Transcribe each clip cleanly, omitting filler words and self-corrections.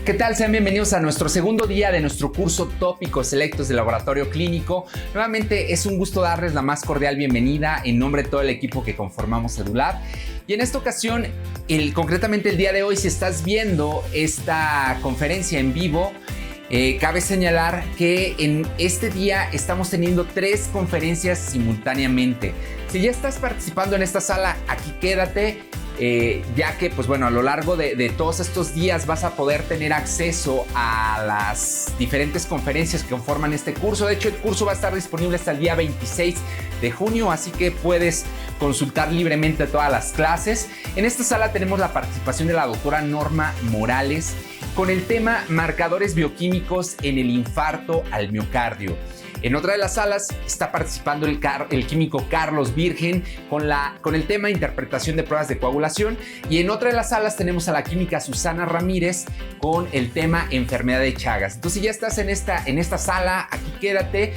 ¿Qué tal? Sean bienvenidos a nuestro segundo día de nuestro curso Tópicos Selectos de Laboratorio Clínico. Nuevamente es un gusto darles la más cordial bienvenida en nombre de todo el equipo que conformamos EduLab. Y en esta ocasión, concretamente el día de hoy, si estás viendo esta conferencia en vivo, cabe señalar que en este día estamos teniendo 3 conferencias simultáneamente. Si ya estás participando en esta sala, aquí quédate. Ya que pues bueno, a lo largo de todos estos días vas a poder tener acceso a las diferentes conferencias que conforman este curso. De hecho, el curso va a estar disponible hasta el día 26 de junio, así que puedes consultar libremente todas las clases. En esta sala tenemos la participación de la doctora Norma Morales con el tema marcadores bioquímicos en el infarto al miocardio. En otra de las salas está participando el químico Carlos Virgen con el tema interpretación de pruebas de coagulación, y en otra de las salas tenemos a la química Susana Ramírez con el tema enfermedad de Chagas. Entonces, si ya estás en esta sala, aquí quédate.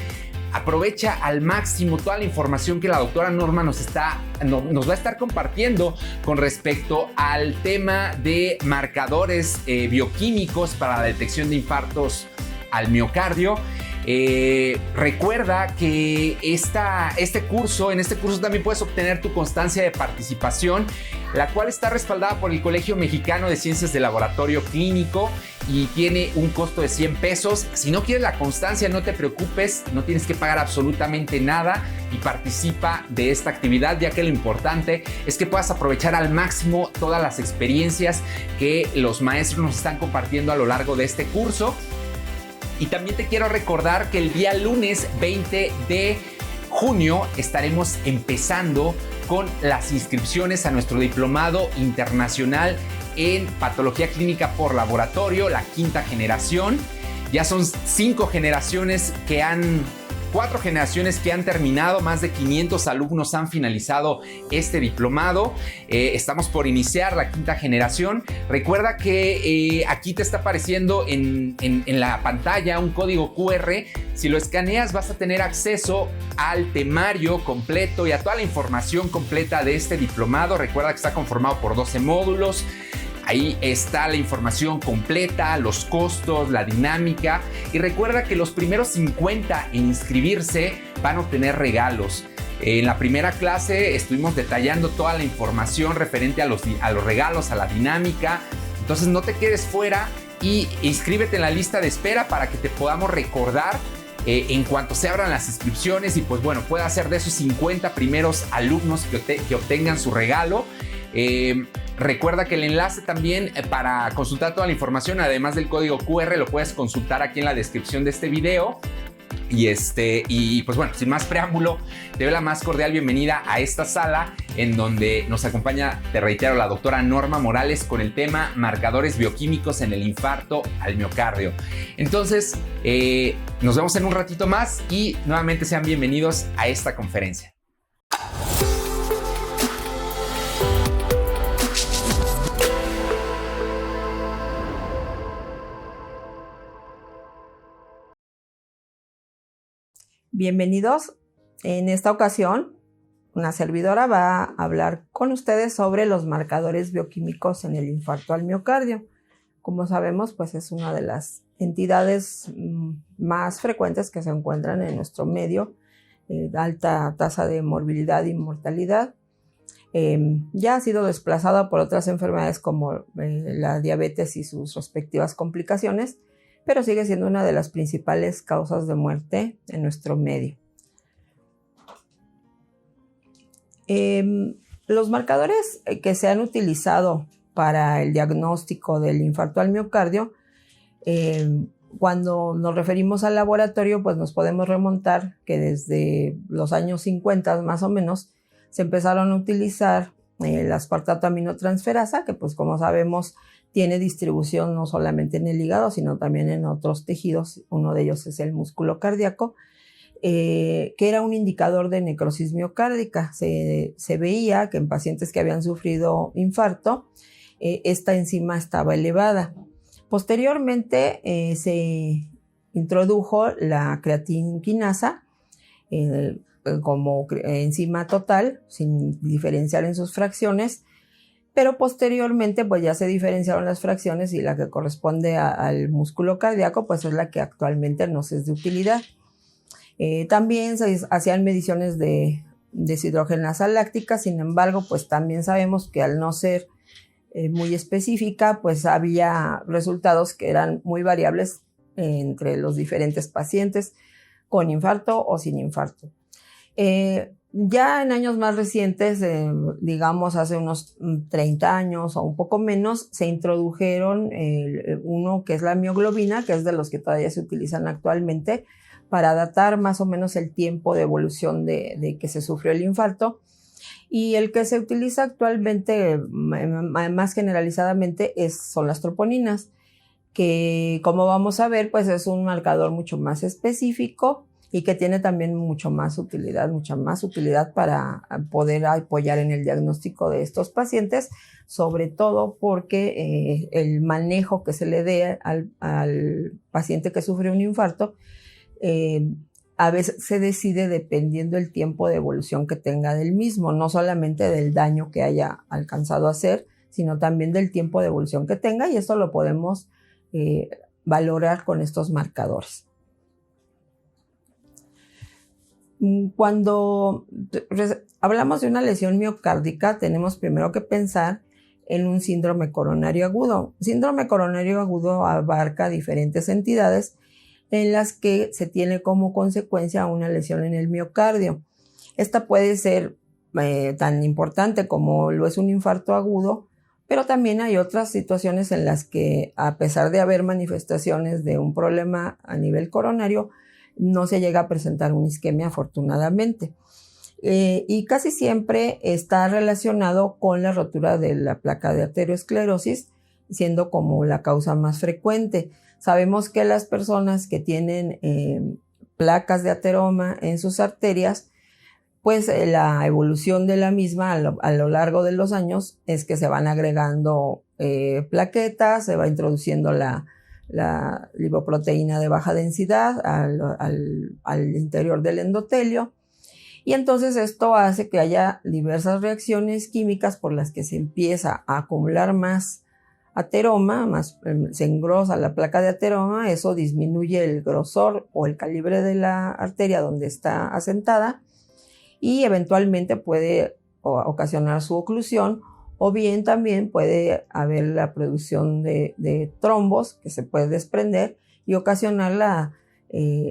Aprovecha al máximo toda la información que la doctora Norma nos va a estar compartiendo con respecto al tema de marcadores bioquímicos para la detección de infartos al miocardio. Recuerda que en este curso también puedes obtener tu constancia de participación, la cual está respaldada por el Colegio Mexicano de Ciencias de Laboratorio Clínico y tiene un costo de 100 pesos. Si no quieres la constancia, no te preocupes, no tienes que pagar absolutamente nada y participa de esta actividad, ya que lo importante es que puedas aprovechar al máximo todas las experiencias que los maestros nos están compartiendo a lo largo de este curso. Y también te quiero recordar que el día lunes 20 de junio estaremos empezando con las inscripciones a nuestro diplomado internacional en patología clínica por laboratorio, la 5ª generación. Ya son 4 generaciones que han terminado, más de 500 alumnos han finalizado este diplomado. Estamos por iniciar la 5ª generación. Recuerda que aquí te está apareciendo en la pantalla un código QR. Si lo escaneas vas a tener acceso al temario completo y a toda la información completa de este diplomado. Recuerda que está conformado por 12 módulos. Ahí está la información completa, los costos, la dinámica. Y recuerda que los primeros 50 en inscribirse van a obtener regalos. En la primera clase estuvimos detallando toda la información referente a los regalos, a la dinámica. Entonces no te quedes fuera y inscríbete en la lista de espera para que te podamos recordar en cuanto se abran las inscripciones y pues bueno, pueda ser de esos 50 primeros alumnos que obtengan su regalo. Recuerda que el enlace también para consultar toda la información, además del código QR, lo puedes consultar aquí en la descripción de este video. Y pues bueno, sin más preámbulo, te doy la más cordial bienvenida a esta sala en donde nos acompaña, te reitero, la doctora Norma Morales con el tema marcadores bioquímicos en el infarto al miocardio. Entonces, nos vemos en un ratito más y nuevamente sean bienvenidos a esta conferencia. Bienvenidos. En esta ocasión, una servidora va a hablar con ustedes sobre los marcadores bioquímicos en el infarto al miocardio. Como sabemos, pues es una de las entidades más frecuentes que se encuentran en nuestro medio, alta tasa de morbilidad y mortalidad. Ya ha sido desplazada por otras enfermedades como la diabetes y sus respectivas complicaciones, pero sigue siendo una de las principales causas de muerte en nuestro medio. Los marcadores que se han utilizado para el diagnóstico del infarto al miocardio, cuando nos referimos al laboratorio, pues nos podemos remontar que desde los años 50 más o menos se empezaron a utilizar la aspartato aminotransferasa, que pues como sabemos tiene distribución no solamente en el hígado, sino también en otros tejidos. Uno de ellos es el músculo cardíaco, que era un indicador de necrosis miocárdica. Se veía que en pacientes que habían sufrido infarto, esta enzima estaba elevada. Posteriormente se introdujo la creatinquinasa como enzima total, sin diferenciar en sus fracciones, pero posteriormente pues ya se diferenciaron las fracciones y la que corresponde al músculo cardíaco pues es la que actualmente nos es de utilidad. También se hacían mediciones de deshidrogenasa láctica, sin embargo pues también sabemos que al no ser muy específica pues había resultados que eran muy variables entre los diferentes pacientes con infarto o sin infarto. Ya en años más recientes, digamos hace unos 30 años o un poco menos, se introdujeron uno que es la mioglobina, que es de los que todavía se utilizan actualmente para datar más o menos el tiempo de evolución de que se sufrió el infarto. Y el que se utiliza actualmente más generalizadamente son las troponinas, que como vamos a ver, pues es un marcador mucho más específico y que tiene también mucha más utilidad para poder apoyar en el diagnóstico de estos pacientes, sobre todo porque el manejo que se le dé al paciente que sufre un infarto a veces se decide dependiendo del tiempo de evolución que tenga del mismo, no solamente del daño que haya alcanzado a hacer, sino también del tiempo de evolución que tenga, y esto lo podemos valorar con estos marcadores. Cuando hablamos de una lesión miocárdica, tenemos primero que pensar en un síndrome coronario agudo. Síndrome coronario agudo abarca diferentes entidades en las que se tiene como consecuencia una lesión en el miocardio. Esta puede ser tan importante como lo es un infarto agudo, pero también hay otras situaciones en las que, a pesar de haber manifestaciones de un problema a nivel coronario, no se llega a presentar una isquemia, afortunadamente. Y casi siempre está relacionado con la rotura de la placa de arteriosclerosis, siendo como la causa más frecuente. Sabemos que las personas que tienen placas de ateroma en sus arterias, pues la evolución de la misma a lo largo de los años es que se van agregando plaquetas, se va introduciendo la lipoproteína de baja densidad al interior del endotelio, y entonces esto hace que haya diversas reacciones químicas por las que se empieza a acumular más ateroma, se engrosa la placa de ateroma. Eso disminuye el grosor o el calibre de la arteria donde está asentada y eventualmente puede ocasionar su oclusión, o bien también puede haber la producción de trombos que se puede desprender y ocasionar la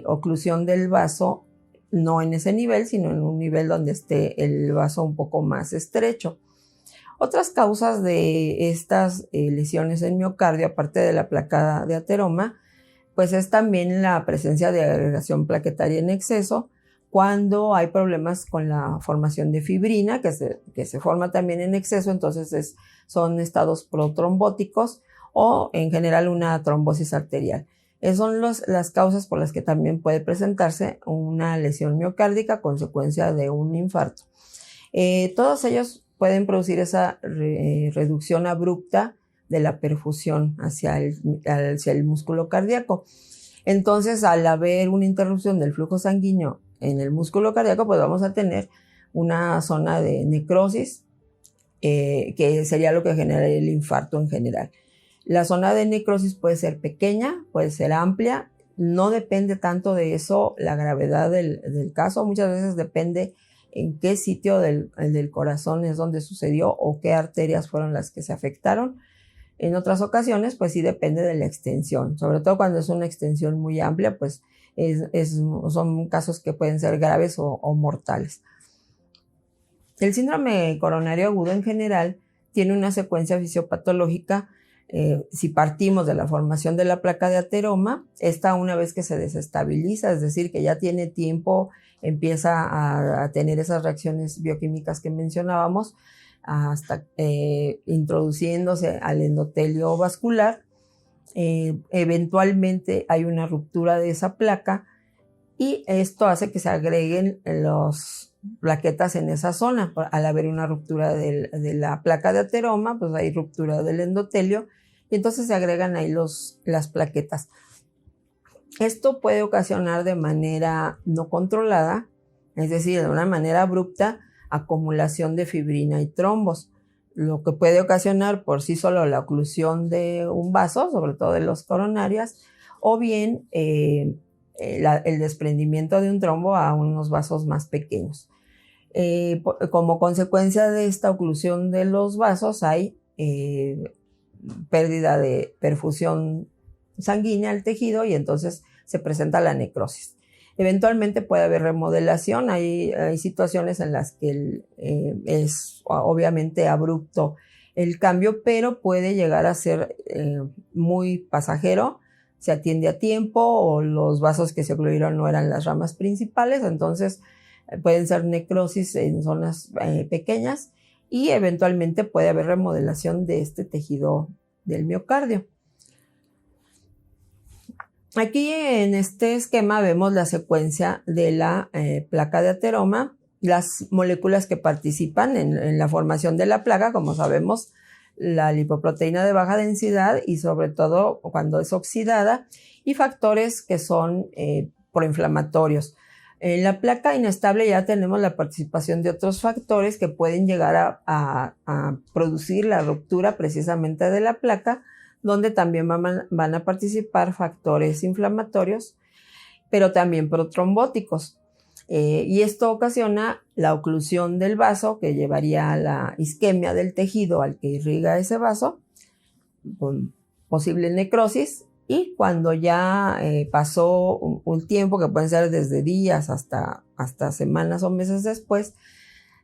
oclusión del vaso, no en ese nivel, sino en un nivel donde esté el vaso un poco más estrecho. Otras causas de estas lesiones en miocardio, aparte de la placa de ateroma, pues es también la presencia de agregación plaquetaria en exceso, cuando hay problemas con la formación de fibrina, que se forma también en exceso. Entonces son estados protrombóticos o en general una trombosis arterial. Esas son las causas por las que también puede presentarse una lesión miocárdica a consecuencia de un infarto. Todos ellos pueden producir esa reducción abrupta de la perfusión hacia el músculo cardíaco. Entonces, al haber una interrupción del flujo sanguíneo en el músculo cardíaco, pues vamos a tener una zona de necrosis, que sería lo que genera el infarto en general. La zona de necrosis puede ser pequeña, puede ser amplia, no depende tanto de eso la gravedad del caso. Muchas veces depende en qué sitio del corazón es donde sucedió o qué arterias fueron las que se afectaron. En otras ocasiones, pues sí depende de la extensión, sobre todo cuando es una extensión muy amplia, pues son casos que pueden ser graves o mortales. El síndrome coronario agudo en general tiene una secuencia fisiopatológica. Si partimos de la formación de la placa de ateroma, esta, una vez que se desestabiliza, es decir, que ya tiene tiempo, empieza a tener esas reacciones bioquímicas que mencionábamos, hasta introduciéndose al endotelio vascular. Eventualmente hay una ruptura de esa placa y esto hace que se agreguen las plaquetas en esa zona. Al haber una ruptura de la placa de ateroma, pues hay ruptura del endotelio y entonces se agregan ahí las plaquetas. Esto puede ocasionar de manera no controlada, es decir, de una manera abrupta, acumulación de fibrina y trombos. lo que puede ocasionar por sí solo la oclusión de un vaso, sobre todo de los coronarias, o bien el desprendimiento de un trombo a unos vasos más pequeños. Como consecuencia de esta oclusión de los vasos hay pérdida de perfusión sanguínea al tejido y entonces se presenta la necrosis. Eventualmente puede haber remodelación, hay situaciones en las que es obviamente abrupto el cambio, pero puede llegar a ser muy pasajero, se atiende a tiempo o los vasos que se ocluyeron no eran las ramas principales, entonces pueden ser necrosis en zonas pequeñas y eventualmente puede haber remodelación de este tejido del miocardio. Aquí en este esquema vemos la secuencia de la placa de ateroma, las moléculas que participan en la formación de la placa, como sabemos, la lipoproteína de baja densidad y sobre todo cuando es oxidada, y factores que son proinflamatorios. En la placa inestable ya tenemos la participación de otros factores que pueden llegar a producir la ruptura precisamente de la placa, donde también van a participar factores inflamatorios, pero también protrombóticos. Y esto ocasiona la oclusión del vaso, que llevaría a la isquemia del tejido al que irriga ese vaso, con posible necrosis. Y cuando ya pasó un tiempo, que pueden ser desde días hasta semanas o meses después,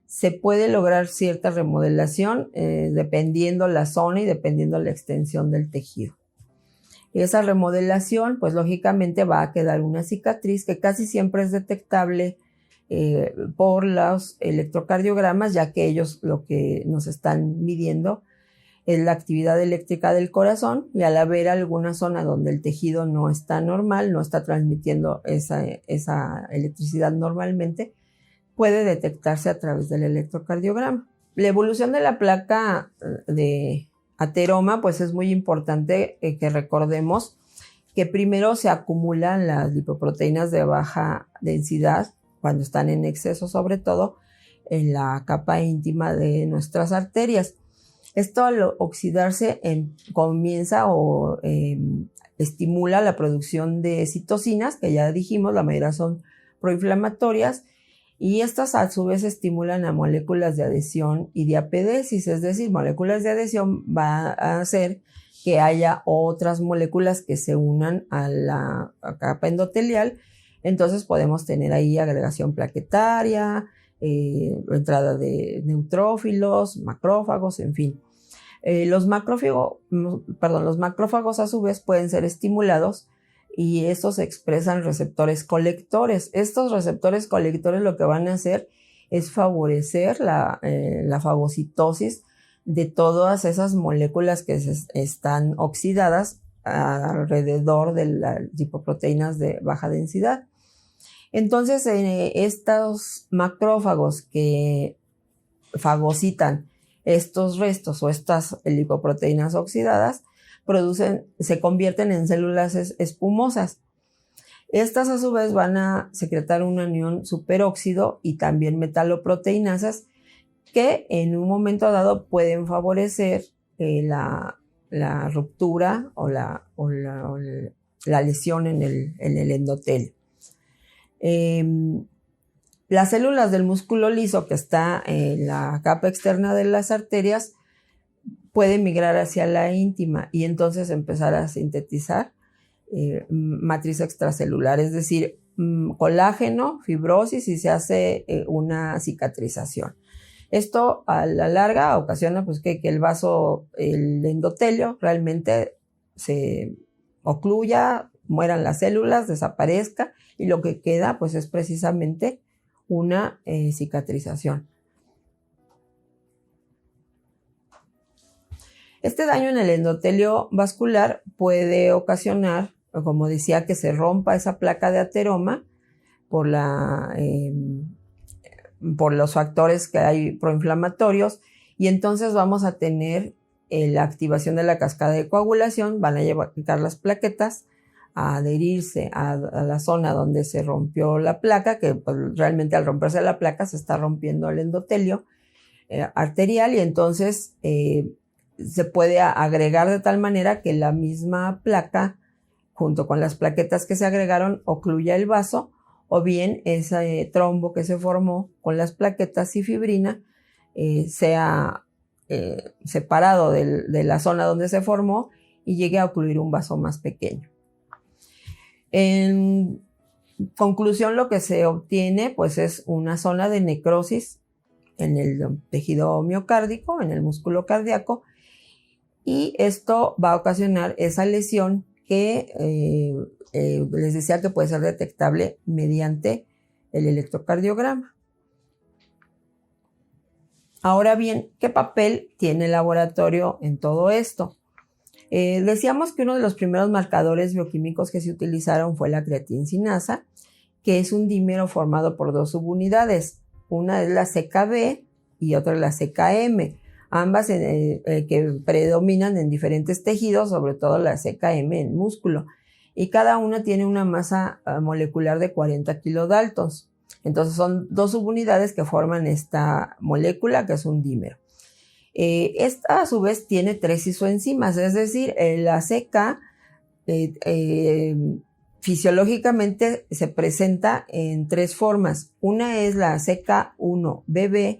se puede lograr cierta remodelación dependiendo la zona y dependiendo la extensión del tejido. Esa remodelación, pues lógicamente va a quedar una cicatriz que casi siempre es detectable por los electrocardiogramas, ya que ellos lo que nos están midiendo es la actividad eléctrica del corazón, y al haber alguna zona donde el tejido no está normal, no está transmitiendo esa electricidad normalmente, puede detectarse a través del electrocardiograma. La evolución de la placa de ateroma, pues es muy importante que recordemos que primero se acumulan las lipoproteínas de baja densidad, cuando están en exceso, sobre todo en la capa íntima de nuestras arterias. Esto al oxidarse comienza o estimula la producción de citocinas, que ya dijimos, la mayoría son proinflamatorias, y estas a su vez estimulan a moléculas de adhesión y de apedesis, es decir, moléculas de adhesión va a hacer que haya otras moléculas que se unan a la capa endotelial, entonces podemos tener ahí agregación plaquetaria, entrada de neutrófilos, macrófagos, en fin. Los macrófagos a su vez pueden ser estimulados y estos expresan receptores colectores. Estos receptores colectores lo que van a hacer es favorecer la fagocitosis de todas esas moléculas que están oxidadas alrededor de las lipoproteínas de baja densidad. Entonces, estos macrófagos que fagocitan estos restos o estas lipoproteínas oxidadas se convierten en células espumosas. Estas a su vez van a secretar un anión superóxido y también metaloproteinasas que en un momento dado pueden favorecer la ruptura o la lesión en el endotelio. Las células del músculo liso que está en la capa externa de las arterias pueden migrar hacia la íntima y entonces empezar a sintetizar matriz extracelular, es decir, colágeno, fibrosis, y se hace una cicatrización. Esto a la larga ocasiona pues que el vaso, el endotelio, realmente se ocluya, mueran las células, desaparezca, y lo que queda pues es precisamente una cicatrización. Este daño en el endotelio vascular puede ocasionar, como decía, que se rompa esa placa de ateroma por los factores que hay proinflamatorios, y entonces vamos a tener la activación de la cascada de coagulación. Van a llevar las plaquetas a adherirse a la zona donde se rompió la placa, que pues, realmente al romperse la placa se está rompiendo el endotelio. arterial, y entonces se puede agregar de tal manera que la misma placa, junto con las plaquetas que se agregaron, ocluya el vaso, o bien ese trombo que se formó con las plaquetas y fibrina sea separado de la zona donde se formó y llegue a ocluir un vaso más pequeño. En conclusión, lo que se obtiene pues es una zona de necrosis en el tejido miocárdico, en el músculo cardíaco, y esto va a ocasionar esa lesión que les decía que puede ser detectable mediante el electrocardiograma. Ahora bien, ¿qué papel tiene el laboratorio en todo esto? Decíamos que uno de los primeros marcadores bioquímicos que se utilizaron fue la creatincinasa, que es un dímero formado por dos subunidades. Una es la CKB y otra es la CKM, ambas que predominan en diferentes tejidos, sobre todo la CKM en músculo, y cada una tiene una masa molecular de 40 kilodaltons. Entonces son dos subunidades que forman esta molécula, que es un dímero. Esta a su vez tiene 3 isoenzimas, es decir, la CK fisiológicamente se presenta en 3 formas. Una es la CK1BB,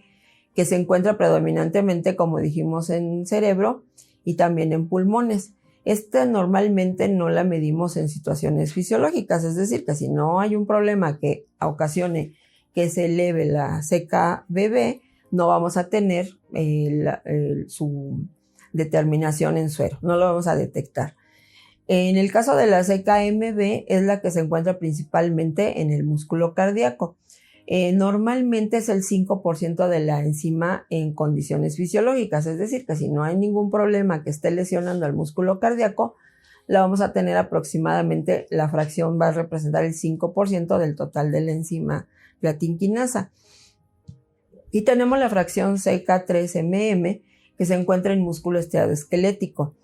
que se encuentra predominantemente, como dijimos, en cerebro y también en pulmones. Esta normalmente no la medimos en situaciones fisiológicas, es decir, que si no hay un problema que ocasione que se eleve la CKBB, no vamos a tener su determinación en suero, no lo vamos a detectar. En el caso de la CKMB es la que se encuentra principalmente en el músculo cardíaco. Normalmente es el 5% de la enzima en condiciones fisiológicas, es decir, que si no hay ningún problema que esté lesionando al músculo cardíaco, la vamos a tener aproximadamente, la fracción va a representar el 5% del total de la enzima creatinquinasa. Y tenemos la fracción CK3MM, que se encuentra en músculo esteatoesquelético.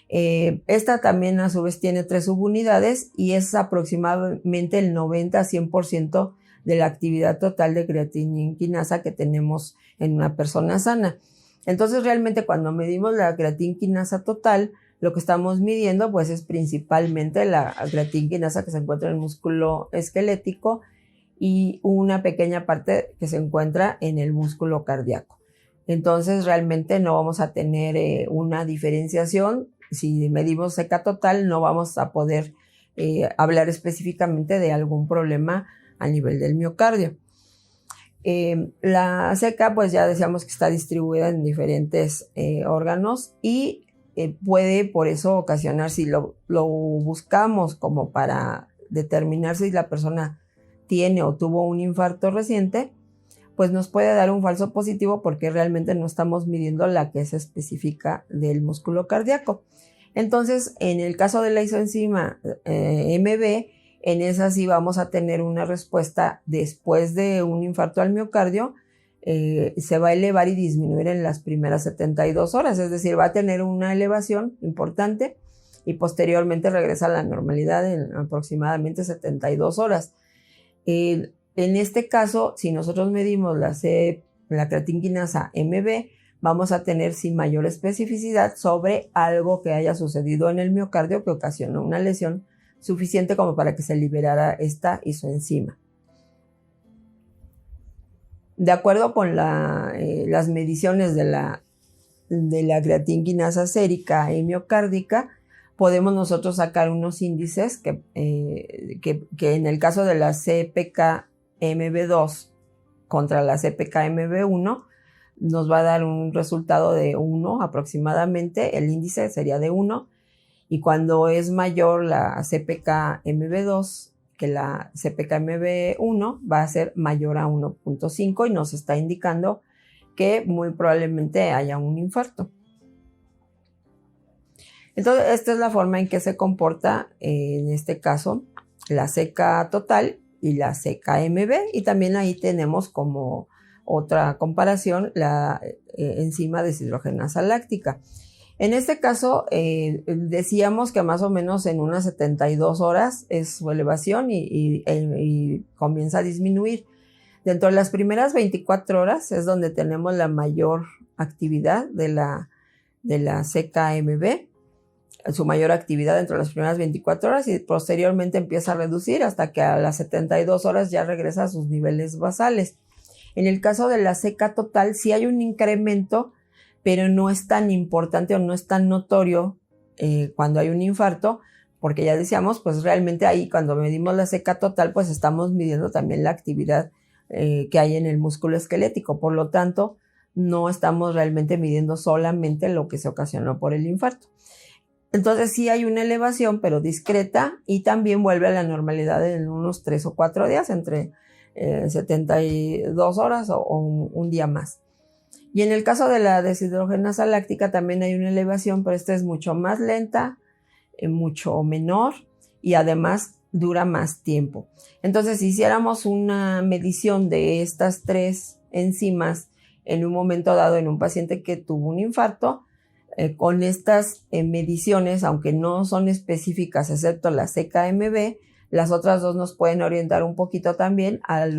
Esta también a su vez tiene 3 subunidades y es aproximadamente el 90 a 100% de la actividad total de creatinquinasa que tenemos en una persona sana. Entonces realmente cuando medimos la creatinquinasa total, lo que estamos midiendo pues es principalmente la creatinquinasa que se encuentra en el músculo esquelético y una pequeña parte que se encuentra en el músculo cardíaco. Entonces realmente no vamos a tener una diferenciación. Si medimos CK total no vamos a poder hablar específicamente de algún problema a nivel del miocardio. La CK pues ya decíamos que está distribuida en diferentes órganos y puede por eso ocasionar, si lo buscamos como para determinar si la persona tiene o tuvo un infarto reciente, pues nos puede dar un falso positivo porque realmente no estamos midiendo la que es específica del músculo cardíaco. Entonces, en el caso de la isoenzima MB, en esa sí vamos a tener una respuesta después de un infarto al miocardio, se va a elevar y disminuir en las primeras 72 horas, es decir, va a tener una elevación importante y posteriormente regresa a la normalidad en aproximadamente 72 horas. En este caso, si nosotros medimos la creatinquinasa MB, vamos a tener sin mayor especificidad sobre algo que haya sucedido en el miocardio que ocasionó una lesión suficiente como para que se liberara esta isoenzima. De acuerdo con las mediciones de la creatinquinasa sérica y miocárdica, podemos nosotros sacar unos índices que en el caso de la CPK-MB2 contra la CPK-MB1 nos va a dar un resultado de 1 aproximadamente, el índice sería de 1, y cuando es mayor la CPK-MB2 que la CPK-MB1 va a ser mayor a 1.5 y nos está indicando que muy probablemente haya un infarto. Entonces, esta es la forma en que se comporta, en este caso, la CK total y la CKMB, y también ahí tenemos como otra comparación la enzima deshidrogenasa láctica. En este caso, decíamos que más o menos en unas 72 horas es su elevación y comienza a disminuir. Dentro de las primeras 24 horas es donde tenemos la mayor actividad de la CKMB, su mayor actividad dentro de las primeras 24 horas y posteriormente empieza a reducir hasta que a las 72 horas ya regresa a sus niveles basales. En el caso de la CK total sí hay un incremento, pero no es tan importante o no es tan notorio cuando hay un infarto, porque ya decíamos, pues realmente ahí cuando medimos la CK total, pues estamos midiendo también la actividad que hay en el músculo esquelético. Por lo tanto, no estamos realmente midiendo solamente lo que se ocasionó por el infarto. Entonces sí hay una elevación, pero discreta, y también vuelve a la normalidad en unos 3 o 4 días, entre 72 horas o un día más. Y en el caso de la deshidrogenasa láctica también hay una elevación, pero esta es mucho más lenta, mucho menor y además dura más tiempo. Entonces, si hiciéramos una medición de estas 3 enzimas en un momento dado en un paciente que tuvo un infarto, con estas mediciones, aunque no son específicas excepto la CKMB, las otras 2 nos pueden orientar un poquito también al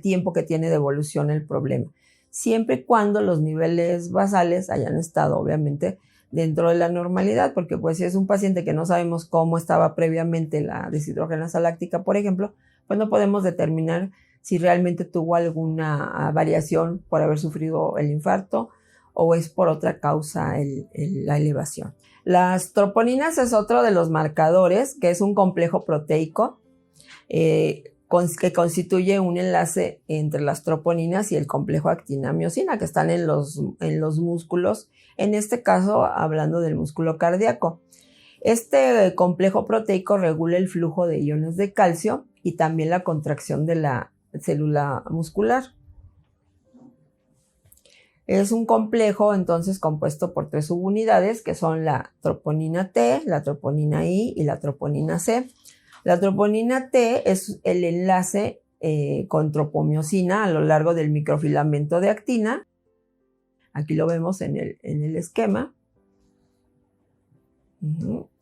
tiempo que tiene de evolución el problema, siempre y cuando los niveles basales hayan estado obviamente dentro de la normalidad, porque pues si es un paciente que no sabemos cómo estaba previamente la deshidrogenasa láctica, por ejemplo, pues no podemos determinar si realmente tuvo alguna variación por haber sufrido el infarto o es por otra causa la elevación. Las troponinas es otro de los marcadores, que es un complejo proteico que constituye un enlace entre las troponinas y el complejo actina-miosina, que están en los músculos, en este caso hablando del músculo cardíaco. Este complejo proteico regula el flujo de iones de calcio y también la contracción de la célula muscular. Es un complejo entonces compuesto por 3 subunidades que son la troponina T, la troponina I y la troponina C. La troponina T es el enlace con tropomiosina a lo largo del microfilamento de actina. Aquí lo vemos en el esquema.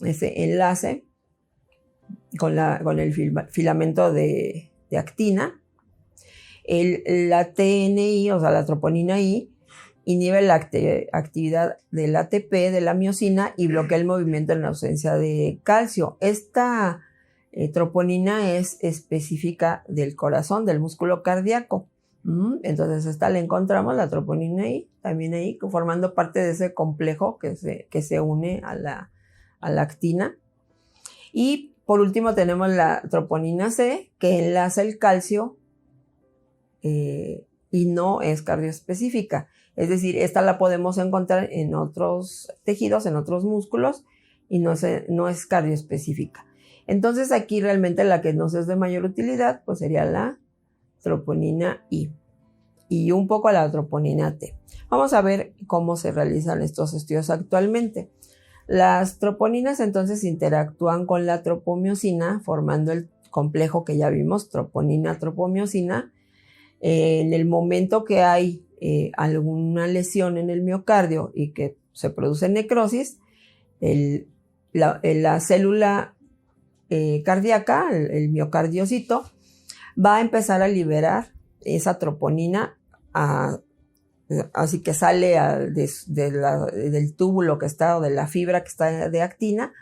Ese enlace con el filamento de actina. La TNI, o sea, la troponina I, inhibe la actividad del ATP de la miosina y bloquea el movimiento en la ausencia de calcio. Esta troponina es específica del corazón, del músculo cardíaco. Entonces esta la encontramos, la troponina I, también ahí, formando parte de ese complejo que se une a la actina. Y por último tenemos la troponina C, que enlaza el calcio y no es cardioespecífica. Es decir, esta la podemos encontrar en otros tejidos, en otros músculos, y no es cardioespecífica. Entonces aquí realmente la que nos es de mayor utilidad pues sería la troponina I y un poco la troponina T. Vamos a ver cómo se realizan estos estudios actualmente. Las troponinas entonces interactúan con la tropomiosina formando el complejo que ya vimos, troponina-tropomiosina. En el momento que hay alguna lesión en el miocardio y que se produce necrosis, la célula cardíaca, el miocardiocito, va a empezar a liberar esa troponina, así que sale del túbulo que está, o de la fibra que está de actina,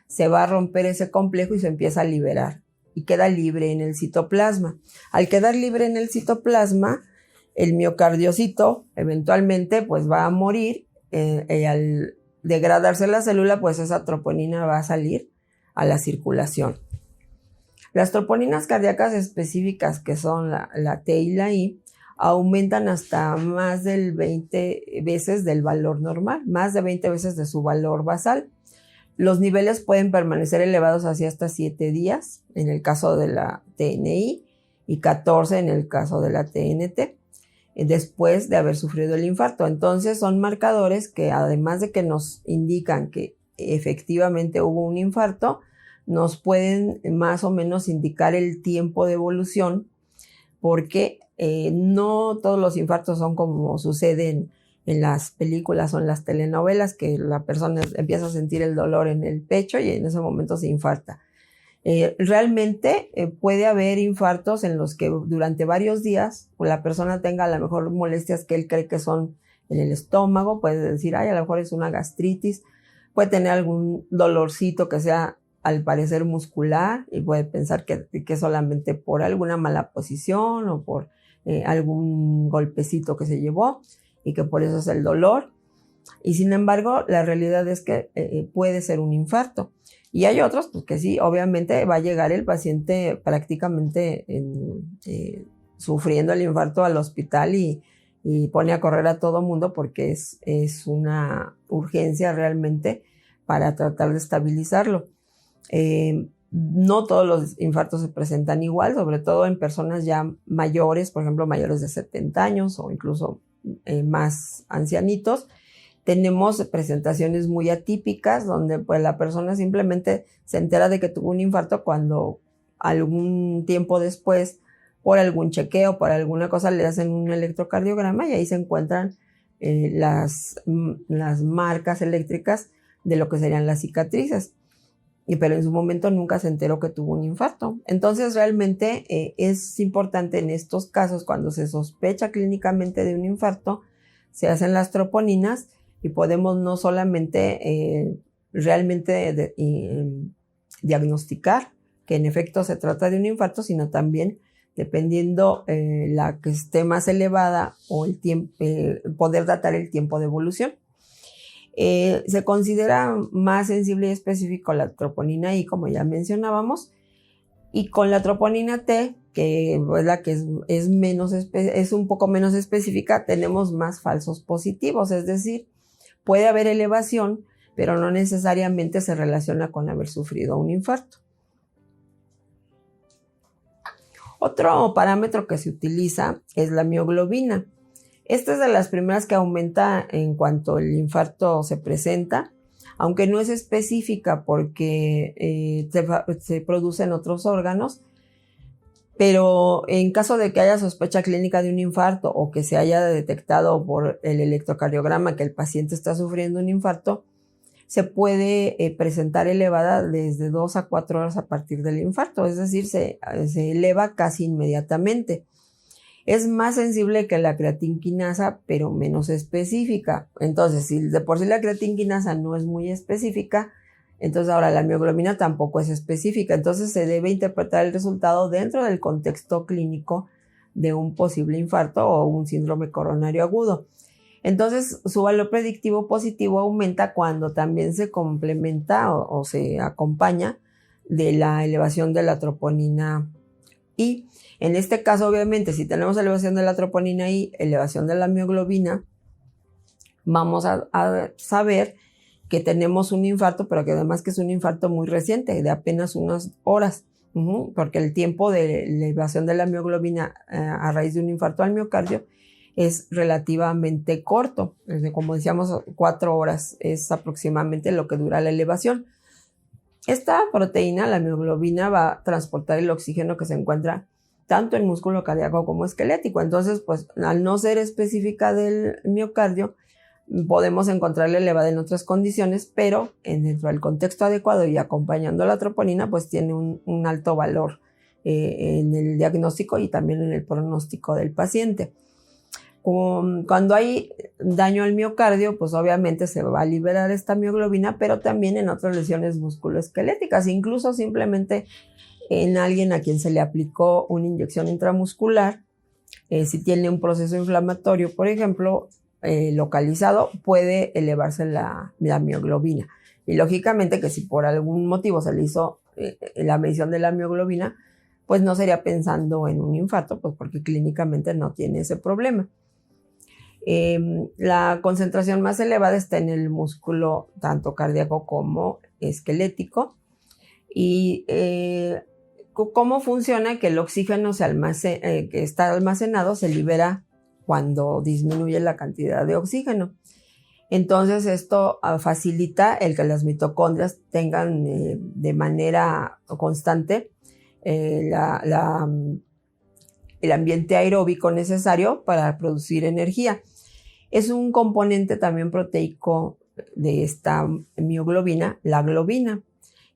se va a romper ese complejo y se empieza a liberar y queda libre en el citoplasma. Al quedar libre en el citoplasma, el miocardiocito eventualmente pues va a morir y al degradarse la célula, pues esa troponina va a salir a la circulación. Las troponinas cardíacas específicas, que son la T y la I, aumentan hasta más del 20 veces del valor normal, más de 20 veces de su valor basal. Los niveles pueden permanecer elevados hasta 7 días en el caso de la TNI y 14 en el caso de la TNT, después de haber sufrido el infarto. Entonces son marcadores que, además de que nos indican que efectivamente hubo un infarto, nos pueden más o menos indicar el tiempo de evolución, porque no todos los infartos son como suceden en las películas o en las telenovelas, que la persona empieza a sentir el dolor en el pecho y en ese momento se infarta. Realmente puede haber infartos en los que durante varios días la persona tenga a lo mejor molestias que él cree que son en el estómago, puede decir, ay, a lo mejor es una gastritis, puede tener algún dolorcito que sea al parecer muscular y puede pensar que es solamente por alguna mala posición o por algún golpecito que se llevó y que por eso es el dolor. Y sin embargo, la realidad es que puede ser un infarto. Y hay otros pues, que sí, obviamente va a llegar el paciente prácticamente sufriendo el infarto al hospital y pone a correr a todo mundo porque es una urgencia realmente para tratar de estabilizarlo. No todos los infartos se presentan igual, sobre todo en personas ya mayores, por ejemplo, mayores de 70 años o incluso más ancianitos. Tenemos presentaciones muy atípicas donde pues la persona simplemente se entera de que tuvo un infarto cuando algún tiempo después, por algún chequeo, por alguna cosa, le hacen un electrocardiograma y ahí se encuentran las marcas eléctricas de lo que serían las cicatrices. Pero en su momento nunca se enteró que tuvo un infarto. Entonces realmente es importante en estos casos, cuando se sospecha clínicamente de un infarto, se hacen las troponinas y podemos no solamente realmente diagnosticar que en efecto se trata de un infarto, sino también, dependiendo la que esté más elevada o el tiempo, poder datar el tiempo de evolución. Se considera más sensible y específico la troponina I, como ya mencionábamos, y con la troponina T, que es la que es un poco menos específica, tenemos más falsos positivos, es decir, puede haber elevación, pero no necesariamente se relaciona con haber sufrido un infarto. Otro parámetro que se utiliza es la mioglobina. Esta es de las primeras que aumenta en cuanto el infarto se presenta, aunque no es específica porque se produce en otros órganos, pero en caso de que haya sospecha clínica de un infarto o que se haya detectado por el electrocardiograma que el paciente está sufriendo un infarto, se puede presentar elevada desde 2 a 4 horas a partir del infarto, es decir, se eleva casi inmediatamente. Es más sensible que la creatinquinasa, pero menos específica. Entonces, si de por sí la creatinquinasa no es muy específica, entonces ahora la mioglobina tampoco es específica. Entonces se debe interpretar el resultado dentro del contexto clínico de un posible infarto o un síndrome coronario agudo. Entonces su valor predictivo positivo aumenta cuando también se complementa o se acompaña de la elevación de la troponina I. En este caso, obviamente, si tenemos elevación de la troponina I, elevación de la mioglobina, vamos a saber que tenemos un infarto, pero que además que es un infarto muy reciente, de apenas unas horas, porque el tiempo de elevación de la mioglobina a raíz de un infarto al miocardio es relativamente corto. Como decíamos, 4 horas es aproximadamente lo que dura la elevación. Esta proteína, la mioglobina, va a transportar el oxígeno que se encuentra tanto en músculo cardíaco como esquelético. Entonces, pues, al no ser específica del miocardio, podemos encontrarla elevada en otras condiciones, pero dentro del contexto adecuado y acompañando la troponina, pues tiene un alto valor en el diagnóstico y también en el pronóstico del paciente. Cuando hay daño al miocardio, pues obviamente se va a liberar esta mioglobina, pero también en otras lesiones musculoesqueléticas, incluso simplemente en alguien a quien se le aplicó una inyección intramuscular, si tiene un proceso inflamatorio, por ejemplo, localizado, puede elevarse la mioglobina. Y lógicamente que si por algún motivo se le hizo la medición de la mioglobina, pues no sería pensando en un infarto, pues porque clínicamente no tiene ese problema. La concentración más elevada está en el músculo tanto cardíaco como esquelético. Y cómo funciona que el oxígeno que está almacenado se libera cuando disminuye la cantidad de oxígeno. Entonces esto facilita el que las mitocondrias tengan de manera constante el ambiente aeróbico necesario para producir energía. Es un componente también proteico de esta mioglobina, la globina,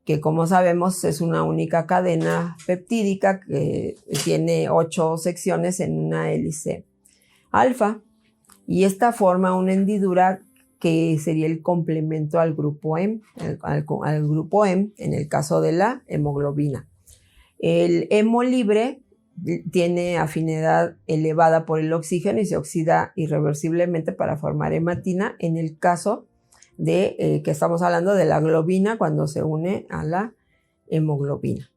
que como sabemos es una única cadena peptídica que tiene 8 secciones en una hélice alfa, y esta forma una hendidura que sería el complemento al grupo M, al grupo M en el caso de la hemoglobina. El hemo libre tiene afinidad elevada por el oxígeno y se oxida irreversiblemente para formar hematina en el caso de que estamos hablando de la globina cuando se une a la hemoglobina,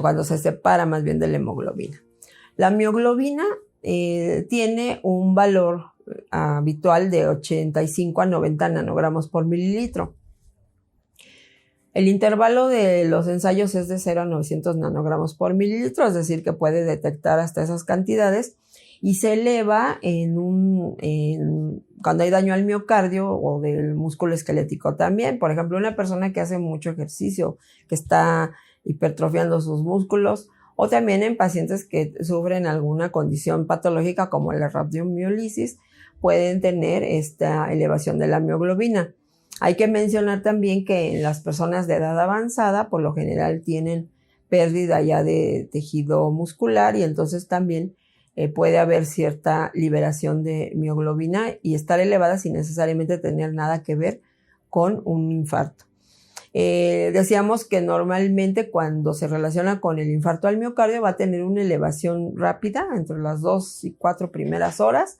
cuando se separa más bien de la hemoglobina. La mioglobina tiene un valor habitual de 85 a 90 nanogramos por mililitro. El intervalo de los ensayos es de 0 a 900 nanogramos por mililitro, es decir, que puede detectar hasta esas cantidades, y se eleva cuando hay daño al miocardio o del músculo esquelético también. Por ejemplo, una persona que hace mucho ejercicio, que está hipertrofiando sus músculos, o también en pacientes que sufren alguna condición patológica como la radiomiólisis, pueden tener esta elevación de la mioglobina. Hay que mencionar también que en las personas de edad avanzada, por lo general tienen pérdida ya de tejido muscular, y entonces también puede haber cierta liberación de mioglobina y estar elevada sin necesariamente tener nada que ver con un infarto. Decíamos que normalmente cuando se relaciona con el infarto al miocardio va a tener una elevación rápida entre las 2 y 4 primeras horas.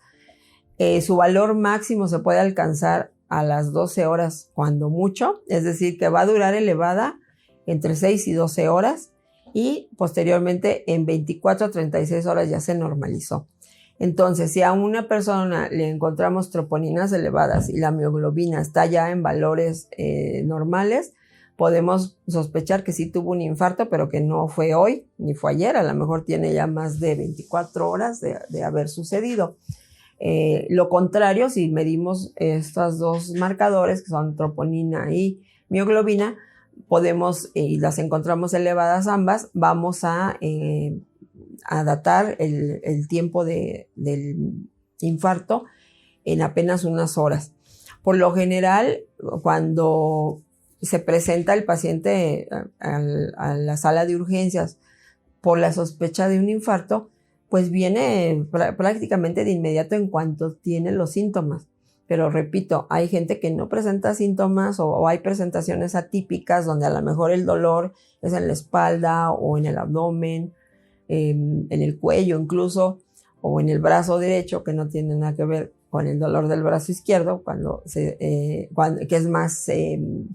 Su valor máximo se puede alcanzar a las 12 horas cuando mucho, es decir, que va a durar elevada entre 6 y 12 horas y posteriormente en 24 a 36 horas ya se normalizó. Entonces, si a una persona le encontramos troponinas elevadas y la mioglobina está ya en valores normales, podemos sospechar que sí tuvo un infarto, pero que no fue hoy ni fue ayer, a lo mejor tiene ya más de 24 horas de haber sucedido. Lo contrario, si medimos estos dos marcadores, que son troponina y mioglobina, podemos, y las encontramos elevadas ambas, vamos a datar el tiempo del infarto en apenas unas horas. Por lo general, cuando se presenta el paciente a la sala de urgencias por la sospecha de un infarto, pues viene prácticamente de inmediato en cuanto tiene los síntomas. Pero repito, hay gente que no presenta síntomas o hay presentaciones atípicas donde a lo mejor el dolor es en la espalda o en el abdomen, en el cuello incluso, o en el brazo derecho, que no tiene nada que ver con el dolor del brazo izquierdo, que es más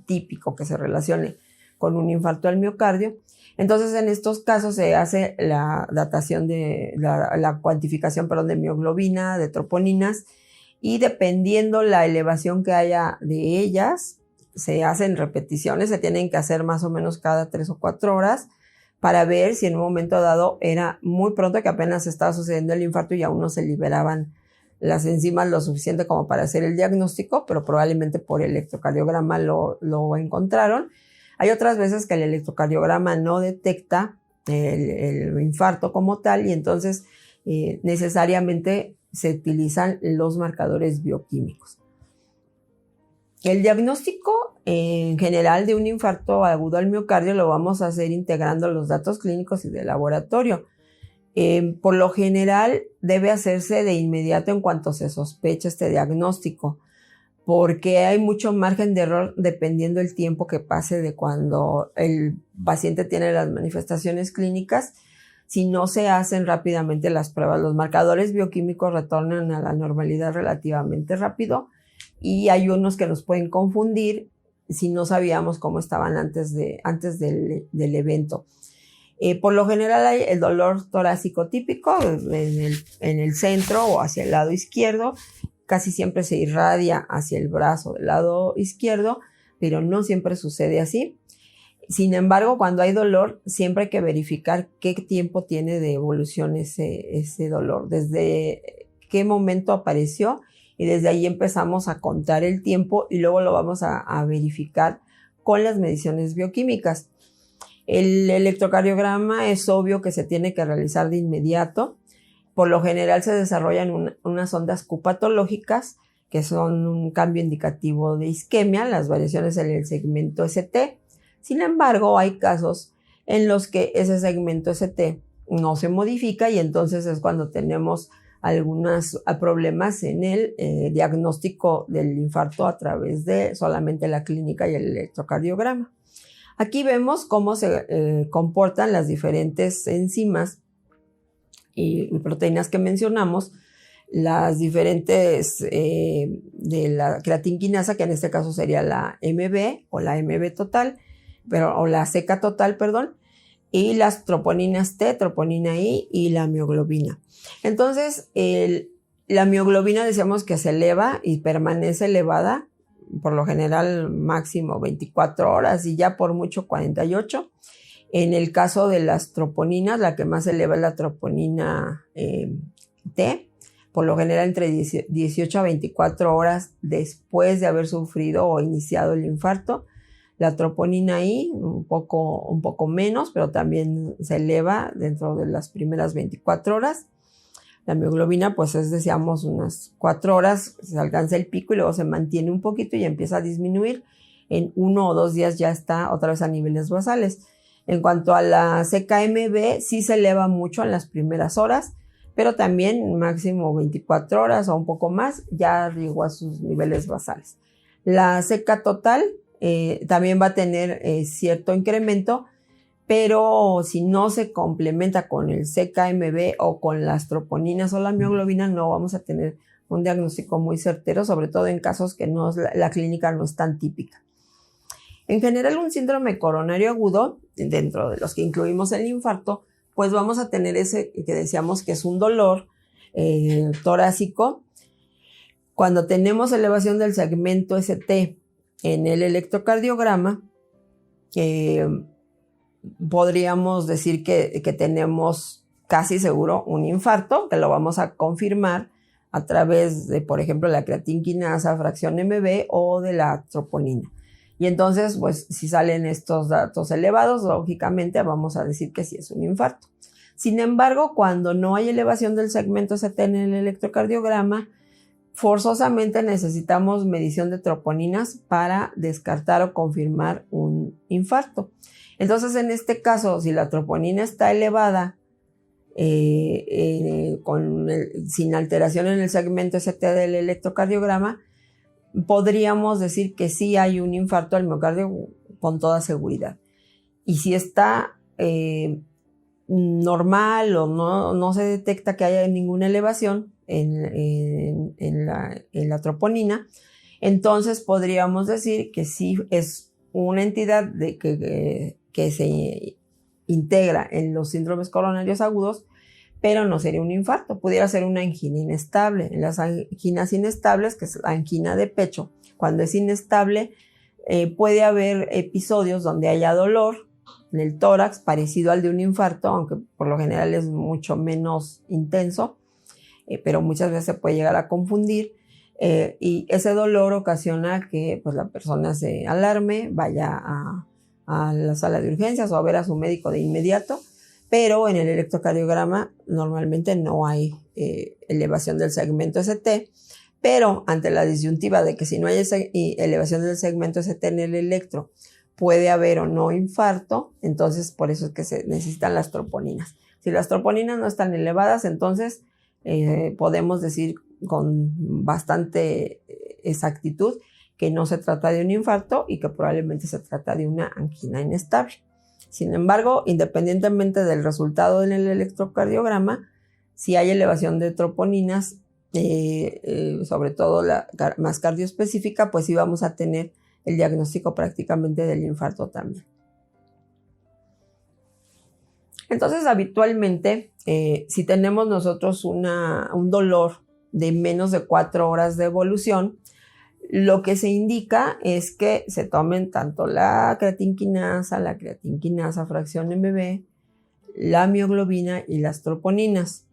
típico que se relacione con un infarto al miocardio. Entonces, en estos casos se hace la datación de la cuantificación, de mioglobina, de troponinas, y dependiendo la elevación que haya de ellas, se hacen repeticiones, se tienen que hacer más o menos cada 3 o 4 horas para ver si en un momento dado era muy pronto que apenas estaba sucediendo el infarto y aún no se liberaban las enzimas lo suficiente como para hacer el diagnóstico, pero probablemente por electrocardiograma lo encontraron. Hay otras veces que el electrocardiograma no detecta el infarto como tal y entonces necesariamente se utilizan los marcadores bioquímicos. El diagnóstico en general de un infarto agudo al miocardio lo vamos a hacer integrando los datos clínicos y de laboratorio. Por lo general debe hacerse de inmediato en cuanto se sospecha este diagnóstico, porque hay mucho margen de error dependiendo el tiempo que pase de cuando el paciente tiene las manifestaciones clínicas. Si no se hacen rápidamente las pruebas, los marcadores bioquímicos retornan a la normalidad relativamente rápido y hay unos que nos pueden confundir si no sabíamos cómo estaban antes del evento. Por lo general hay el dolor torácico típico en el centro o hacia el lado izquierdo. Casi siempre se irradia hacia el brazo del lado izquierdo, pero no siempre sucede así. Sin embargo, cuando hay dolor, siempre hay que verificar qué tiempo tiene de evolución ese dolor, desde qué momento apareció, y desde ahí empezamos a contar el tiempo y luego lo vamos a verificar con las mediciones bioquímicas. El electrocardiograma es obvio que se tiene que realizar de inmediato. Por lo general se desarrollan unas ondas Q patológicas, que son un cambio indicativo de isquemia, las variaciones en el segmento ST. Sin embargo, hay casos en los que ese segmento ST no se modifica y entonces es cuando tenemos algunos problemas en el diagnóstico del infarto a través de solamente la clínica y el electrocardiograma. Aquí vemos cómo se comportan las diferentes enzimas y proteínas que mencionamos, las diferentes de la creatinquinasa, que en este caso sería la MB o la MB total, o la CK total, perdón, y las troponinas T, troponina I y la mioglobina. Entonces, la mioglobina decíamos que se eleva y permanece elevada, por lo general máximo 24 horas y ya por mucho 48. En el caso de las troponinas, la que más se eleva es la troponina T, por lo general entre 18 a 24 horas después de haber sufrido o iniciado el infarto. La troponina I un poco menos, pero también se eleva dentro de las primeras 24 horas. La mioglobina, pues decíamos, unas 4 horas, se alcanza el pico y luego se mantiene un poquito y empieza a disminuir. En 1 o 2 días ya está otra vez a niveles basales. En cuanto a la CKMB, sí se eleva mucho en las primeras horas, pero también máximo 24 horas o un poco más, ya llegó a sus niveles basales. La CK total también va a tener cierto incremento, pero si no se complementa con el CKMB o con las troponinas o la mioglobina, no vamos a tener un diagnóstico muy certero, sobre todo en casos que la clínica no es tan típica. En general, un síndrome coronario agudo, dentro de los que incluimos el infarto, pues vamos a tener ese que decíamos que es un dolor torácico. Cuando tenemos elevación del segmento ST en el electrocardiograma, podríamos decir que tenemos casi seguro un infarto, que lo vamos a confirmar a través de, por ejemplo, la creatinquinasa, fracción MB o de la troponina. Y entonces, pues, si salen estos datos elevados, lógicamente vamos a decir que sí es un infarto. Sin embargo, cuando no hay elevación del segmento ST en el electrocardiograma, forzosamente necesitamos medición de troponinas para descartar o confirmar un infarto. Entonces, en este caso, si la troponina está elevada sin alteración en el segmento ST del electrocardiograma, podríamos decir que sí hay un infarto al miocardio con toda seguridad. Y si está normal o no se detecta que haya ninguna elevación en la troponina, entonces podríamos decir que sí es una entidad que se integra en los síndromes coronarios agudos, pero no sería un infarto, pudiera ser una angina inestable. En las anginas inestables, que es la angina de pecho, cuando es inestable, puede haber episodios donde haya dolor en el tórax parecido al de un infarto, aunque por lo general es mucho menos intenso, pero muchas veces se puede llegar a confundir, y ese dolor ocasiona que pues, la persona se alarme, vaya a la sala de urgencias o a ver a su médico de inmediato, pero en el electrocardiograma normalmente no hay elevación del segmento ST, pero ante la disyuntiva de que si no hay elevación del segmento ST en el electro, puede haber o no infarto, entonces por eso es que se necesitan las troponinas. Si las troponinas no están elevadas, entonces podemos decir con bastante exactitud que no se trata de un infarto y que probablemente se trata de una angina inestable. Sin embargo, independientemente del resultado en el electrocardiograma, si hay elevación de troponinas, sobre todo la más cardioespecífica, pues sí vamos a tener el diagnóstico prácticamente del infarto también. Entonces, habitualmente, si tenemos nosotros un dolor de menos de 4 horas de evolución, lo que se indica es que se tomen tanto la creatinquinasa fracción MB, la mioglobina y las troponinas.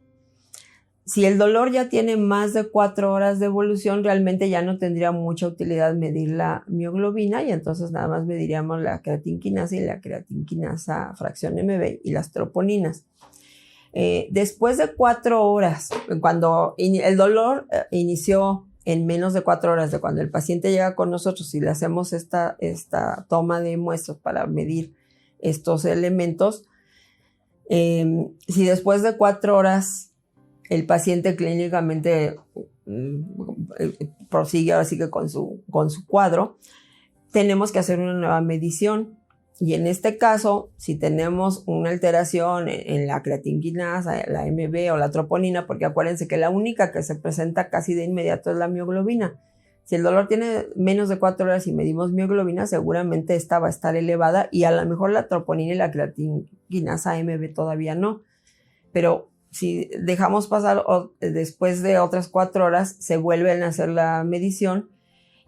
Si el dolor ya tiene más de 4 horas de evolución, realmente ya no tendría mucha utilidad medir la mioglobina y entonces nada más mediríamos la creatinquinasa y la creatinquinasa fracción MB y las troponinas. Después de 4 horas, cuando el dolor inició en menos de 4 horas de cuando el paciente llega con nosotros y le hacemos esta toma de muestras para medir estos elementos, si después de 4 horas el paciente clínicamente prosigue ahora sí que con su cuadro, tenemos que hacer una nueva medición. Y en este caso, si tenemos una alteración en la creatinquinasa, la MB o la troponina, porque acuérdense que la única que se presenta casi de inmediato es la mioglobina. Si el dolor tiene menos de 4 horas y medimos mioglobina, seguramente esta va a estar elevada y a lo mejor la troponina y la creatinquinasa MB todavía no. Pero si dejamos pasar después de otras 4 horas, se vuelven a hacer la medición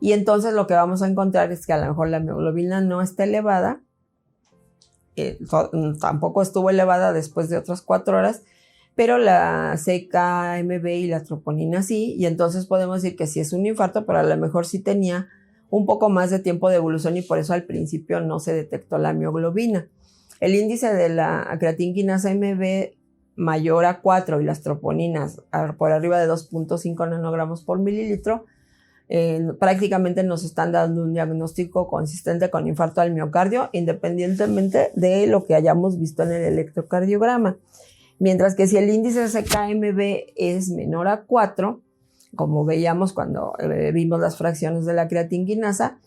y entonces lo que vamos a encontrar es que a lo mejor la mioglobina no está elevada, tampoco estuvo elevada después de otras 4 horas, pero la CK-MB y la troponina sí, y entonces podemos decir que sí es un infarto, pero a lo mejor sí tenía un poco más de tiempo de evolución y por eso al principio no se detectó la mioglobina. El índice de la creatinquinasa MB mayor a 4 y las troponinas por arriba de 2.5 nanogramos por mililitro, prácticamente nos están dando un diagnóstico consistente con infarto al miocardio, independientemente de lo que hayamos visto en el electrocardiograma. Mientras que si el índice de CK-MB es menor a 4, como veíamos cuando vimos las fracciones de la creatinquinasa,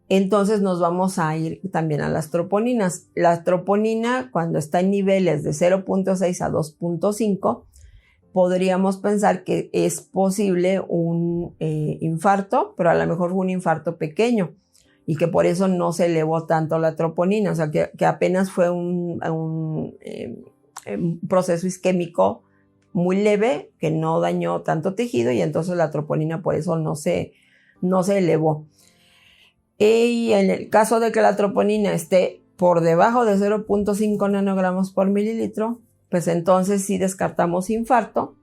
entonces nos vamos a ir también a las troponinas. La troponina, cuando está en niveles de 0.6 a 2.5, podríamos pensar que es posible un infarto, pero a lo mejor fue un infarto pequeño y que por eso no se elevó tanto la troponina, o sea que apenas fue un proceso isquémico muy leve que no dañó tanto tejido y entonces la troponina por eso no se elevó. Y en el caso de que la troponina esté por debajo de 0.5 nanogramos por mililitro, pues entonces sí descartamos infarto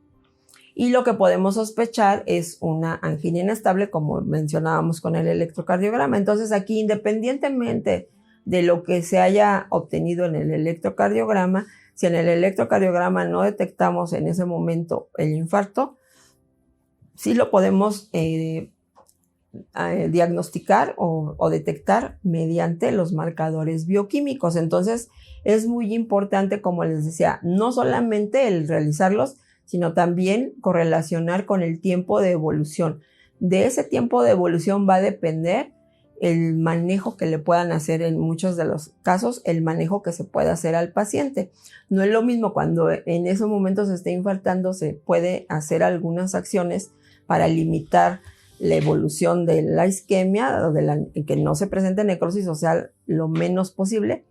y lo que podemos sospechar es una angina inestable, como mencionábamos con el electrocardiograma. Entonces aquí, independientemente de lo que se haya obtenido en el electrocardiograma, si en el electrocardiograma no detectamos en ese momento el infarto, sí lo podemos diagnosticar o detectar mediante los marcadores bioquímicos. Entonces es muy importante, como les decía, no solamente el realizarlos, sino también correlacionar con el tiempo de evolución. De ese tiempo de evolución va a depender el manejo que le puedan hacer, en muchos de los casos, el manejo que se puede hacer al paciente. No es lo mismo cuando en esos momentos se esté infartando, se puede hacer algunas acciones para limitar la evolución de la isquemia, que no se presente necrosis, o sea, lo menos posible,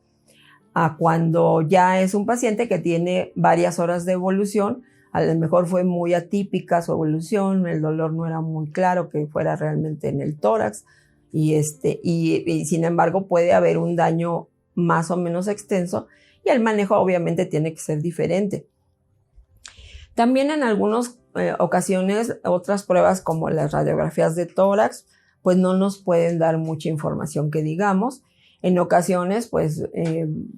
a cuando ya es un paciente que tiene varias horas de evolución. A lo mejor fue muy atípica su evolución, el dolor no era muy claro que fuera realmente en el tórax y sin embargo puede haber un daño más o menos extenso y el manejo obviamente tiene que ser diferente. También en algunas ocasiones otras pruebas como las radiografías de tórax pues no nos pueden dar mucha información que digamos. En ocasiones, pues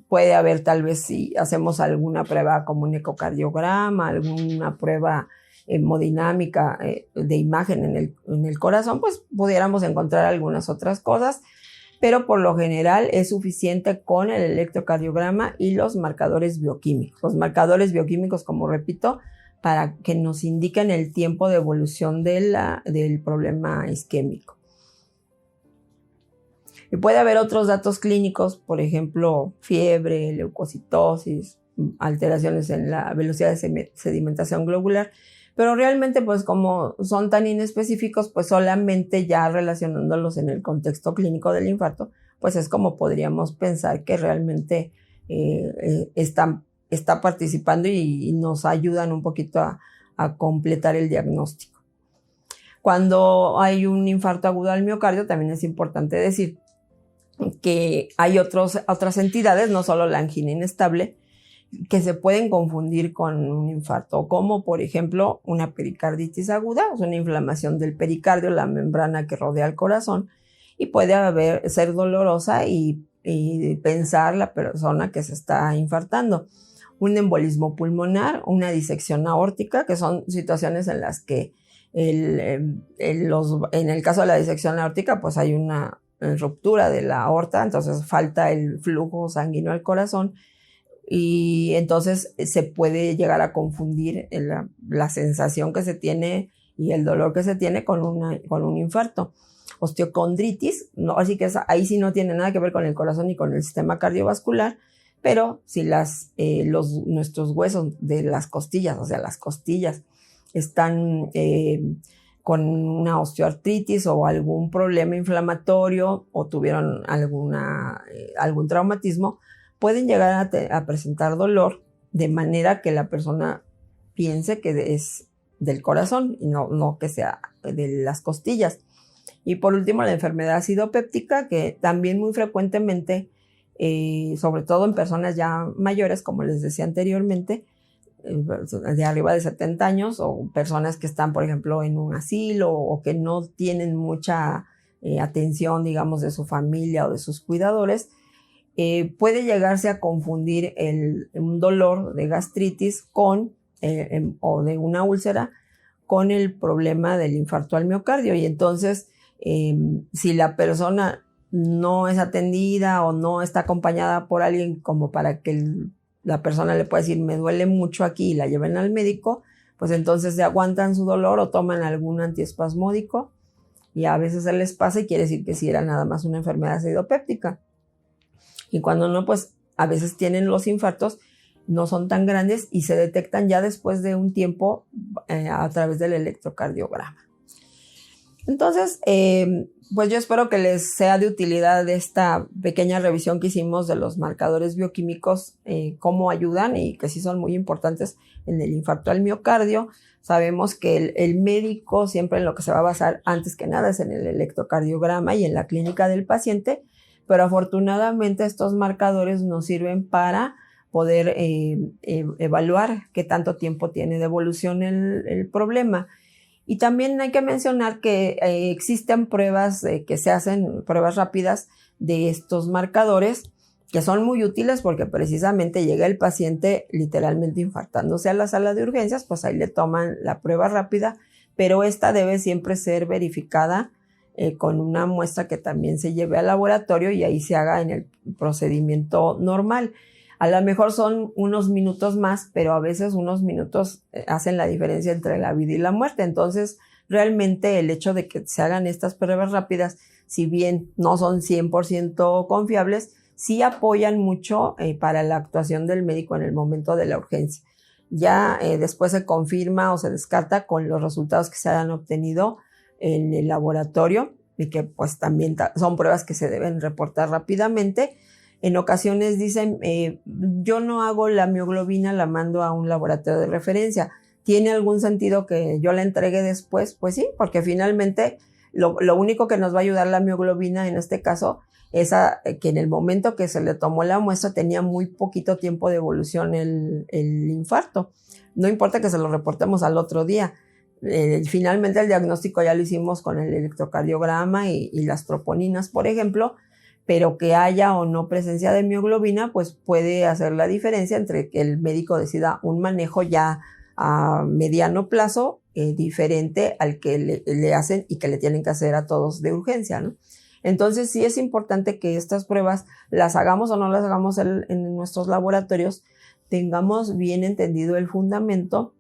puede haber tal vez si hacemos alguna prueba como un ecocardiograma, alguna prueba hemodinámica de imagen en el corazón, pues pudiéramos encontrar algunas otras cosas, pero por lo general es suficiente con el electrocardiograma y los marcadores bioquímicos. Los marcadores bioquímicos, como repito, para que nos indiquen el tiempo de evolución del problema isquémico. Y puede haber otros datos clínicos, por ejemplo, fiebre, leucocitosis, alteraciones en la velocidad de sedimentación globular, pero realmente pues como son tan inespecíficos, pues solamente ya relacionándolos en el contexto clínico del infarto, pues es como podríamos pensar que realmente está participando y nos ayudan un poquito a completar el diagnóstico. Cuando hay un infarto agudo al miocardio, también es importante decir que hay otras entidades, no solo la angina inestable, que se pueden confundir con un infarto, como por ejemplo una pericarditis aguda, es una inflamación del pericardio, la membrana que rodea el corazón, y puede ser dolorosa y pensar la persona que se está infartando. Un embolismo pulmonar, una disección aórtica, que son situaciones en las que en el caso de la disección aórtica, pues hay una ruptura de la aorta, entonces falta el flujo sanguíneo al corazón y entonces se puede llegar a confundir la sensación que se tiene y el dolor que se tiene con un infarto. Osteocondritis, no, así que ahí sí no tiene nada que ver con el corazón ni con el sistema cardiovascular, pero si nuestros huesos de las costillas, o sea, las costillas, están con una osteoartritis o algún problema inflamatorio o tuvieron algún traumatismo, pueden llegar a presentar dolor de manera que la persona piense que es del corazón y no que sea de las costillas. Y por último, la enfermedad acidopéptica, que también muy frecuentemente, sobre todo en personas ya mayores, como les decía anteriormente, de arriba de 70 años o personas que están, por ejemplo, en un asilo o que no tienen mucha atención, digamos, de su familia o de sus cuidadores, puede llegarse a confundir un dolor de gastritis o de una úlcera con el problema del infarto al miocardio. Y entonces, si la persona no es atendida o no está acompañada por alguien como para que la persona le pueda decir me duele mucho aquí y la lleven al médico, pues entonces se aguantan su dolor o toman algún antiespasmódico y a veces se les pasa y quiere decir que sí era nada más una enfermedad acidopéptica. Y cuando no, pues a veces tienen los infartos, no son tan grandes y se detectan ya después de un tiempo a través del electrocardiograma. Entonces, pues yo espero que les sea de utilidad esta pequeña revisión que hicimos de los marcadores bioquímicos, cómo ayudan y que sí son muy importantes en el infarto al miocardio. Sabemos que el médico siempre en lo que se va a basar antes que nada es en el electrocardiograma y en la clínica del paciente, pero afortunadamente estos marcadores nos sirven para poder evaluar qué tanto tiempo tiene de evolución el problema. Y también hay que mencionar que existen pruebas que se hacen, pruebas rápidas de estos marcadores, que son muy útiles porque precisamente llega el paciente literalmente infartándose a la sala de urgencias, pues ahí le toman la prueba rápida, pero esta debe siempre ser verificada con una muestra que también se lleve al laboratorio y ahí se haga en el procedimiento normal. A lo mejor son unos minutos más, pero a veces unos minutos hacen la diferencia entre la vida y la muerte. Entonces, realmente el hecho de que se hagan estas pruebas rápidas, si bien no son 100% confiables, sí apoyan mucho para la actuación del médico en el momento de la urgencia. Ya después se confirma o se descarta con los resultados que se hayan obtenido en el laboratorio y que pues también son pruebas que se deben reportar rápidamente. En ocasiones dicen, yo no hago la mioglobina, la mando a un laboratorio de referencia. ¿Tiene algún sentido que yo la entregue después? Pues sí, porque finalmente lo único que nos va a ayudar la mioglobina en este caso es que en el momento que se le tomó la muestra tenía muy poquito tiempo de evolución el infarto. No importa que se lo reportemos al otro día. Finalmente el diagnóstico ya lo hicimos con el electrocardiograma y las troponinas, por ejemplo, pero que haya o no presencia de mioglobina, pues puede hacer la diferencia entre que el médico decida un manejo ya a mediano plazo diferente al que le hacen y que le tienen que hacer a todos de urgencia, ¿no? Entonces sí es importante que estas pruebas las hagamos o no las hagamos en nuestros laboratorios, tengamos bien entendido el fundamento,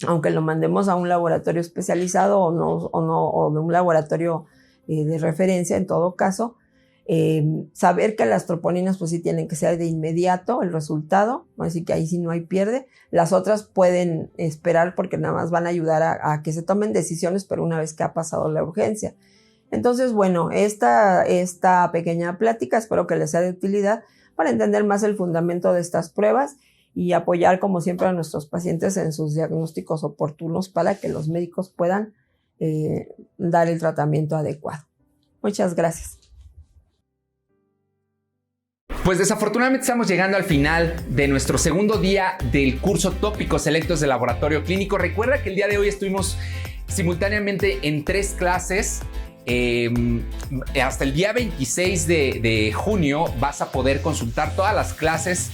aunque lo mandemos a un laboratorio especializado o de un laboratorio de referencia en todo caso. Saber que las troponinas pues sí tienen que ser de inmediato el resultado, así que ahí sí no hay pierde. Las otras pueden esperar porque nada más van a ayudar a que se tomen decisiones, pero una vez que ha pasado la urgencia. Entonces, bueno, esta pequeña plática espero que les sea de utilidad para entender más el fundamento de estas pruebas y apoyar como siempre a nuestros pacientes en sus diagnósticos oportunos para que los médicos puedan dar el tratamiento adecuado. Muchas gracias. Pues desafortunadamente estamos llegando al final de nuestro segundo día del curso Tópicos Selectos de Laboratorio Clínico. Recuerda que el día de hoy estuvimos simultáneamente en 3 clases. Hasta el día 26 de junio vas a poder consultar todas las clases,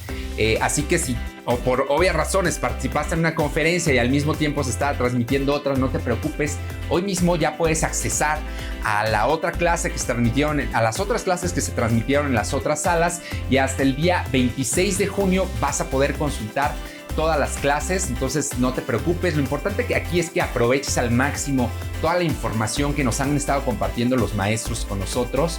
así que si o por obvias razones participaste en una conferencia y al mismo tiempo se estaba transmitiendo otra, no te preocupes. Hoy mismo ya puedes accesar a la otra clase que se transmitieron, a las otras clases que se transmitieron en las otras salas, y hasta el día 26 de junio vas a poder consultar todas las clases. Entonces no te preocupes, lo importante que aquí es que aproveches al máximo toda la información que nos han estado compartiendo los maestros con nosotros.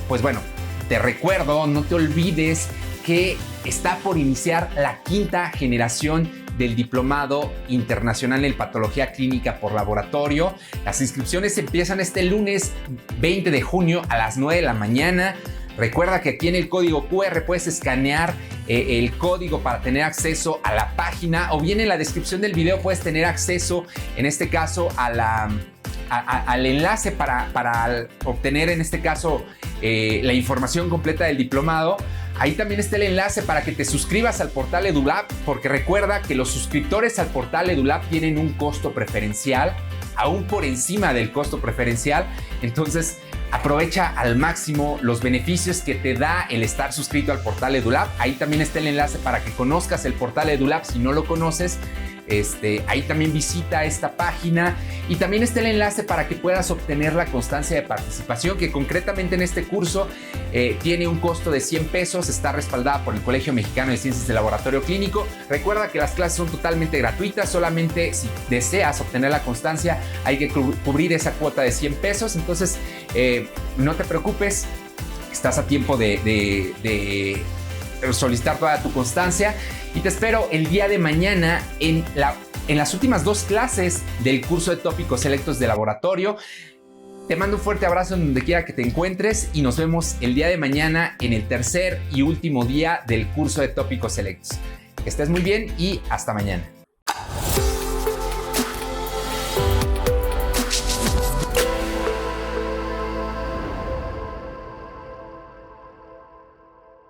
Pues bueno, te recuerdo, no te olvides que está por iniciar la quinta generación del Diplomado Internacional en Patología Clínica por Laboratorio. Las inscripciones empiezan este lunes 20 de junio a las 9 de la mañana. Recuerda que aquí en el código QR puedes escanear el código para tener acceso a la página, o bien en la descripción del video puedes tener acceso, en este caso, al enlace para obtener, en este caso, la información completa del diplomado. Ahí también está el enlace para que te suscribas al portal EduLab, porque recuerda que los suscriptores al portal EduLab tienen un costo preferencial, aún por encima del costo preferencial. Entonces, aprovecha al máximo los beneficios que te da el estar suscrito al portal EduLab. Ahí también está el enlace para que conozcas el portal EduLab si no lo conoces. Ahí también visita esta página, y también está el enlace para que puedas obtener la constancia de participación, que concretamente en este curso tiene un costo de 100 pesos, está respaldada por el Colegio Mexicano de Ciencias de Laboratorio Clínico. Recuerda que las clases son totalmente gratuitas, solamente si deseas obtener la constancia hay que cubrir esa cuota de 100 pesos. Entonces no te preocupes, estás a tiempo de solicitar toda tu constancia, y te espero el día de mañana en las últimas 2 clases del curso de tópicos selectos de laboratorio. Te mando un fuerte abrazo en donde quiera que te encuentres, y nos vemos el día de mañana en el tercer y último día del curso de tópicos selectos. Que estés muy bien y hasta mañana.